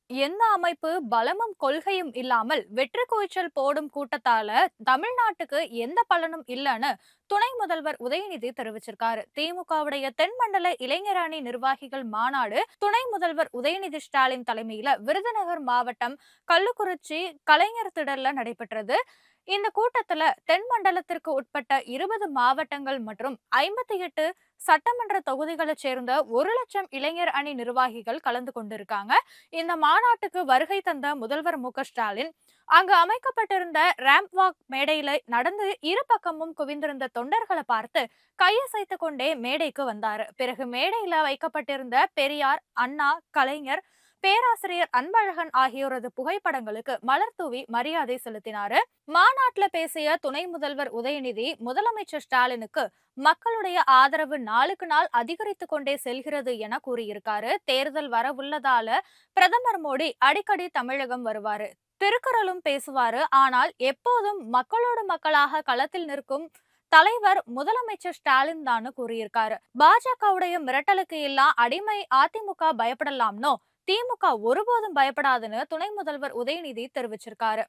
எந்த அமைப்பு பலமும் கொள்கையும் இல்லாமல் வெற்றி கூச்சல் போடும் கூட்டத்தால தமிழ்நாட்டுக்கு எந்த பலனும் இல்லைன்னு துணை முதல்வர் உதயநிதி தெரிவிச்சிருக்காரு. திமுகவுடைய தென்மண்டல இளைஞர் அணி நிர்வாகிகள் மாநாடு துணை முதல்வர் உதயநிதி ஸ்டாலின் தலைமையில விருதுநகர் மாவட்டம் கள்ளுக்குறிச்சி கலைஞர் திடல்ல நடைபெற்றது. இந்த கூட்டத்துல தென் மண்டலத்திற்கு உட்பட்ட 20 மாவட்டங்கள் மற்றும் 58 சட்டமன்ற தொகுதிகளைச் சேர்ந்த 1,00,000 இளைஞர் அணி நிர்வாகிகள் கலந்து கொண்டிருக்காங்க. இந்த மாநாட்டுக்கு வருகை தந்த முதல்வர் மு.க. ஸ்டாலின் அங்கு அமைக்கப்பட்டிருந்த ரேம்ப் வாக் மேடையில நடந்து இரு பக்கமும் குவிந்திருந்த தொண்டர்களை பார்த்து கையசைத்து கொண்டே மேடைக்கு வந்தாரு. பிறகு மேடையில வைக்கப்பட்டிருந்த பெரியார், அண்ணா, கலைஞர், பேராசிரியர் அன்பழகன் ஆகியோரது புகைப்படங்களுக்கு மலர் தூவி மரியாதை செலுத்தினாரு. மாநாட்டுல பேசிய துணை முதல்வர் உதயநிதி முதலமைச்சர் ஸ்டாலினுக்கு மக்களுடைய ஆதரவு நாளுக்கு நாள் அதிகரித்து கொண்டே செல்கிறது என கூறியிருக்காரு. தேர்தல் வரவுள்ளதால பிரதமர் மோடி அடிக்கடி தமிழகம் வருவாரு, திருக்குறளும் பேசுவாரு. ஆனால் எப்போதும் மக்களோடு மக்களாக களத்தில் நிற்கும் தலைவர் முதலமைச்சர் ஸ்டாலின் தான் கூறியிருக்காரு. பாஜகவுடைய மிரட்டலுக்கு எல்லாம் அடிமை அதிமுக பயப்படலாம்னோ, திமுக ஒருபோதும் பயப்படாதுன்னு துணை முதல்வர் உதயநிதி தெரிவிச்சிருக்காரு.